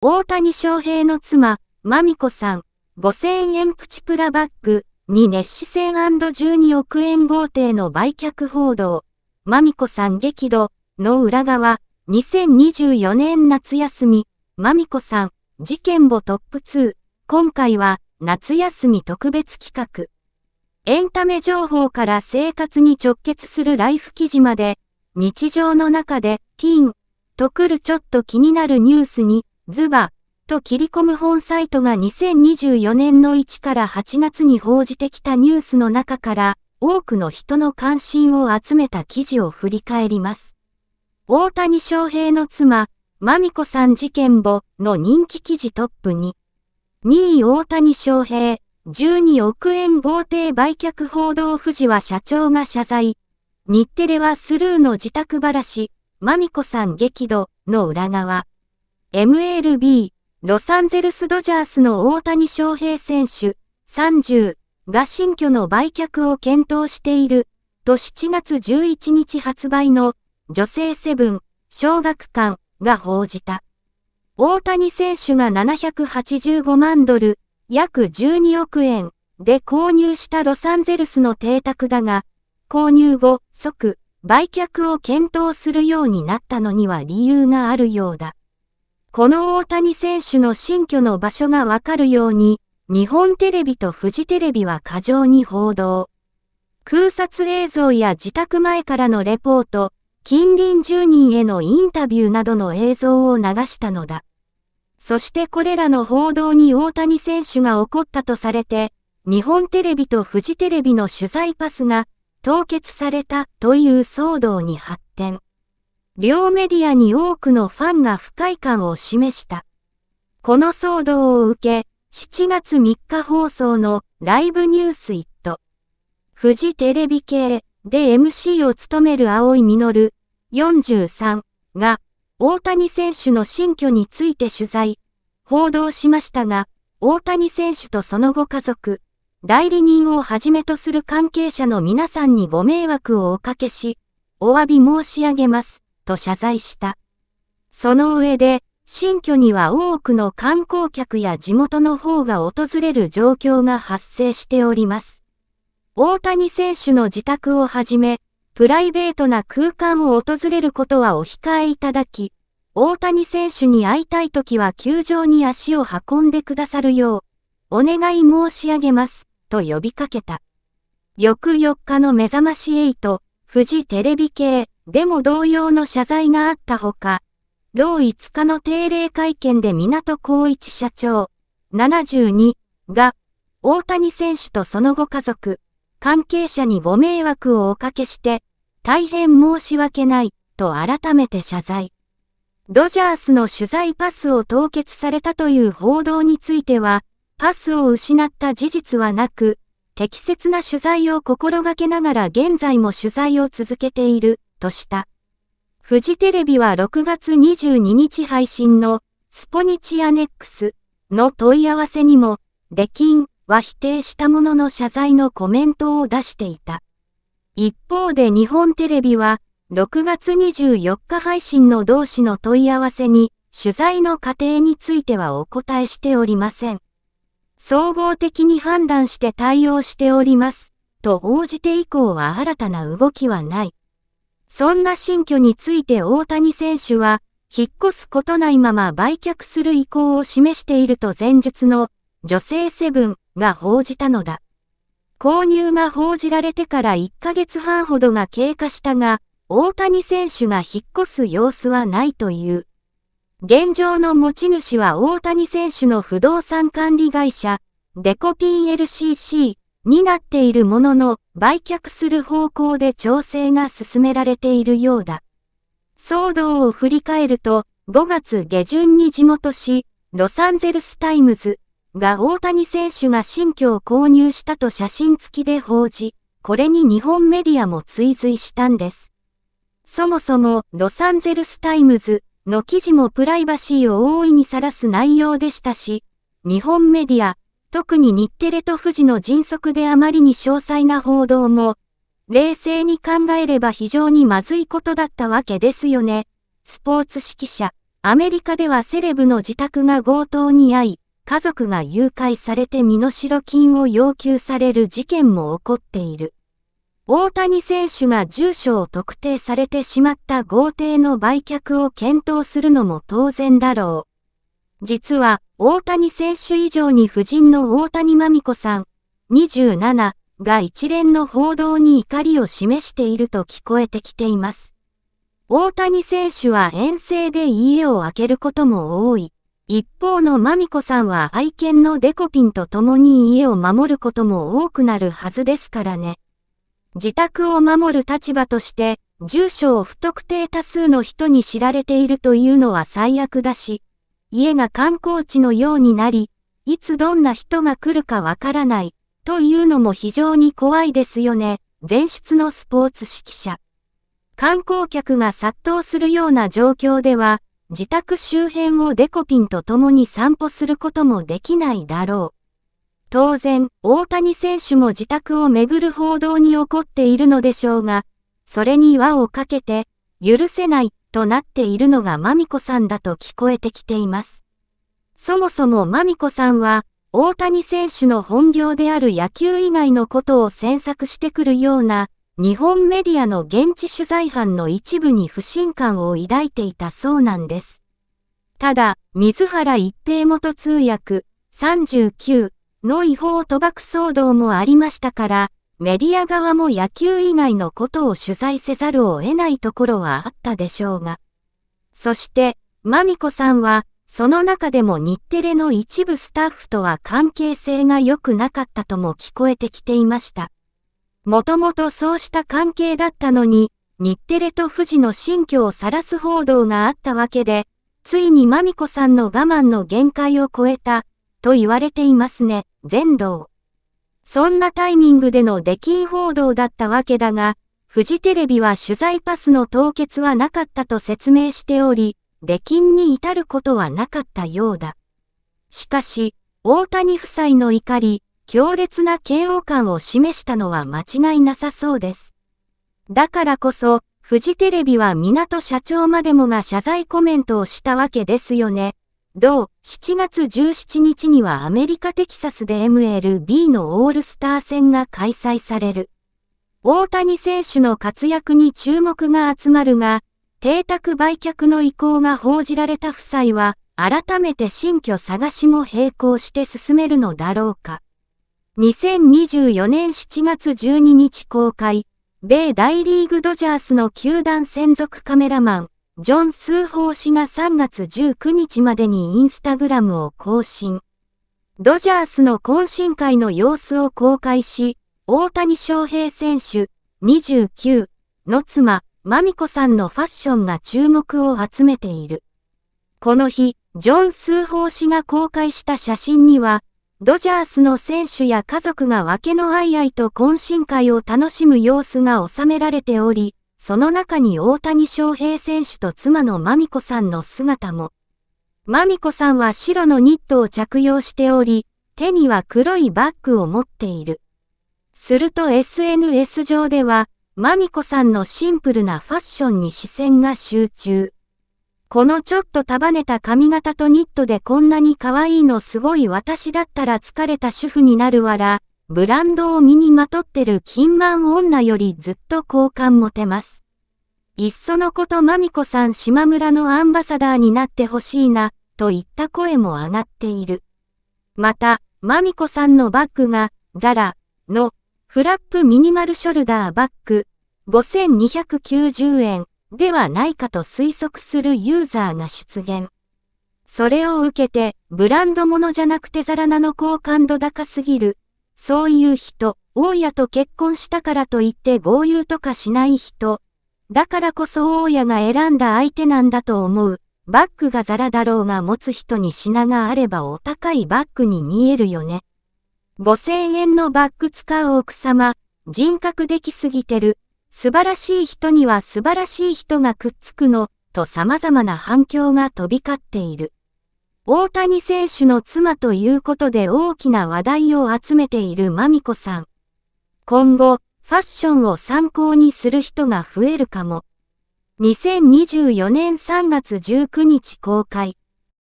大谷翔平の妻、まみこさん、5000円プチプラバッグに熱視線 &12 億円豪邸の売却報道。まみこさん激怒の裏側、2024年夏休み、まみこさん、事件簿トップ2。今回は、夏休み特別企画。エンタメ情報から生活に直結するライフ記事まで、日常の中で、ティーン、とくるちょっと気になるニュースに、ズバ、と切り込む本サイトが2024年の1から8月に報じてきたニュースの中から、多くの人の関心を集めた記事を振り返ります。大谷翔平の妻、まみこさん事件簿の人気記事トップに、2位大谷翔平、12億円豪邸売却報道富士は社長が謝罪。日テレはスルーの自宅ばらし、まみこさん激怒の裏側。MLB、ロサンゼルスドジャースの大谷翔平選手、30が新居の売却を検討している、と7月11日発売の女性セブン、小学館が報じた。大谷選手が785万ドル、約12億円で購入したロサンゼルスの邸宅だが、購入後即売却を検討するようになったのには理由があるようだ。この大谷選手の新居の場所がわかるように、日本テレビとフジテレビは過剰に報道。空撮映像や自宅前からのレポート、近隣住人へのインタビューなどの映像を流したのだ。そしてこれらの報道に大谷選手が怒ったとされて、日本テレビとフジテレビの取材パスが凍結されたという騒動に発展。両メディアに多くのファンが不快感を示した。この騒動を受け、7月3日放送のライブニュースイット。フジテレビ系で MC を務める青井実、43が大谷選手の新居について取材、報道しましたが、大谷選手とそのご家族、代理人をはじめとする関係者の皆さんにご迷惑をおかけし、お詫び申し上げます。と謝罪した。その上で、新居には多くの観光客や地元の方が訪れる状況が発生しております。大谷選手の自宅をはじめ、プライベートな空間を訪れることはお控えいただき、大谷選手に会いたいときは球場に足を運んでくださるよう、お願い申し上げます、と呼びかけた。翌4日の目覚まし8、フジテレビ系、でも同様の謝罪があったほか、同5日の定例会見で港光一社長、72が、大谷選手とそのご家族、関係者にご迷惑をおかけして、大変申し訳ない、と改めて謝罪。ドジャースの取材パスを凍結されたという報道については、パスを失った事実はなく、適切な取材を心がけながら現在も取材を続けている。とした。フジテレビは6月22日配信のスポニチアネックスの問い合わせにも、出禁は否定したものの謝罪のコメントを出していた。一方で日本テレビは6月24日配信の同誌の問い合わせに取材の過程についてはお答えしておりません。総合的に判断して対応しております。と応じて以降は新たな動きはない。そんな新居について大谷選手は、引っ越すことないまま売却する意向を示していると前述の女性セブンが報じたのだ。購入が報じられてから1ヶ月半ほどが経過したが、大谷選手が引っ越す様子はないという。現状の持ち主は大谷選手の不動産管理会社、デコピン LCC、になっているものの、売却する方向で調整が進められているようだ。騒動を振り返ると、5月下旬に地元紙、ロサンゼルスタイムズが大谷選手が新居を購入したと写真付きで報じ、これに日本メディアも追随したんです。そもそも、ロサンゼルスタイムズの記事もプライバシーを大いにさらす内容でしたし、日本メディア、特に日テレとフジの迅速であまりに詳細な報道も、冷静に考えれば非常にまずいことだったわけですよね。スポーツ指揮者、アメリカではセレブの自宅が強盗に遭い、家族が誘拐されて身代金を要求される事件も起こっている。大谷選手が住所を特定されてしまった豪邸の売却を検討するのも当然だろう。実は、大谷選手以上に夫人の大谷まみこさん、27が一連の報道に怒りを示していると聞こえてきています。大谷選手は遠征で家を空けることも多い。一方のまみこさんは愛犬のデコピンと共に家を守ることも多くなるはずですからね。自宅を守る立場として、住所を不特定多数の人に知られているというのは最悪だし、家が観光地のようになり、いつどんな人が来るかわからない、というのも非常に怖いですよね。前出のスポーツ指揮者。観光客が殺到するような状況では、自宅周辺をデコピンと共に散歩することもできないだろう。当然、大谷選手も自宅をめぐる報道に起こっているのでしょうが、それに輪をかけて、許せないとなっているのがまみこさんだと聞こえてきています。そもそもまみこさんは、大谷選手の本業である野球以外のことを詮索してくるような、日本メディアの現地取材班の一部に不信感を抱いていたそうなんです。ただ、水原一平元通訳、39の違法賭博騒動もありましたから、メディア側も野球以外のことを取材せざるを得ないところはあったでしょうが。そして、まみこさんは、その中でも日テレの一部スタッフとは関係性が良くなかったとも聞こえてきていました。もともとそうした関係だったのに、日テレとフジの新居を晒す報道があったわけで、ついにまみこさんの我慢の限界を超えた、と言われていますね、全道。そんなタイミングでの出禁報道だったわけだが、フジテレビは取材パスの凍結はなかったと説明しており、出禁に至ることはなかったようだ。しかし、大谷夫妻の怒り、強烈な嫌悪感を示したのは間違いなさそうです。だからこそ、フジテレビは港社長までもが謝罪コメントをしたわけですよね。同7月17日にはアメリカテキサスで MLB のオールスター戦が開催される。大谷選手の活躍に注目が集まるが、邸宅売却の意向が報じられた夫妻は、改めて新居探しも並行して進めるのだろうか。2024年7月12日公開、米大リーグドジャースの球団専属カメラマン、ジョン・スーホー氏が3月19日までにインスタグラムを更新。ドジャースの懇親会の様子を公開し、大谷翔平選手、29の妻、まみこさんのファッションが注目を集めている。この日、ジョン・スーホー氏が公開した写真には、ドジャースの選手や家族が分けのあいあいと懇親会を楽しむ様子が収められており、その中に大谷翔平選手と妻のまみこさんの姿も。まみこさんは白のニットを着用しており、手には黒いバッグを持っている。すると SNS 上では、まみこさんのシンプルなファッションに視線が集中。このちょっと束ねた髪型とニットでこんなに可愛いのすごい私だったら疲れた主婦になるわら、ブランドを身にまとってる金満女よりずっと好感持てます。いっそのことまみこさん島村のアンバサダーになってほしいな、といった声も上がっている。また、まみこさんのバッグが、ザラのフラップミニマルショルダーバッグ、5290円。ではないかと推測するユーザーが出現。それを受けて、ブランド物じゃなくてザラなの好感度高すぎる。そういう人、大家と結婚したからといって豪遊とかしない人。だからこそ大家が選んだ相手なんだと思う。バッグがザラだろうが持つ人に品があればお高いバッグに見えるよね。5000円のバッグ使う奥様、人格できすぎてる。素晴らしい人には素晴らしい人がくっつくの、と様々な反響が飛び交っている。大谷選手の妻ということで大きな話題を集めているまみこさん。今後、ファッションを参考にする人が増えるかも。2024年3月19日公開。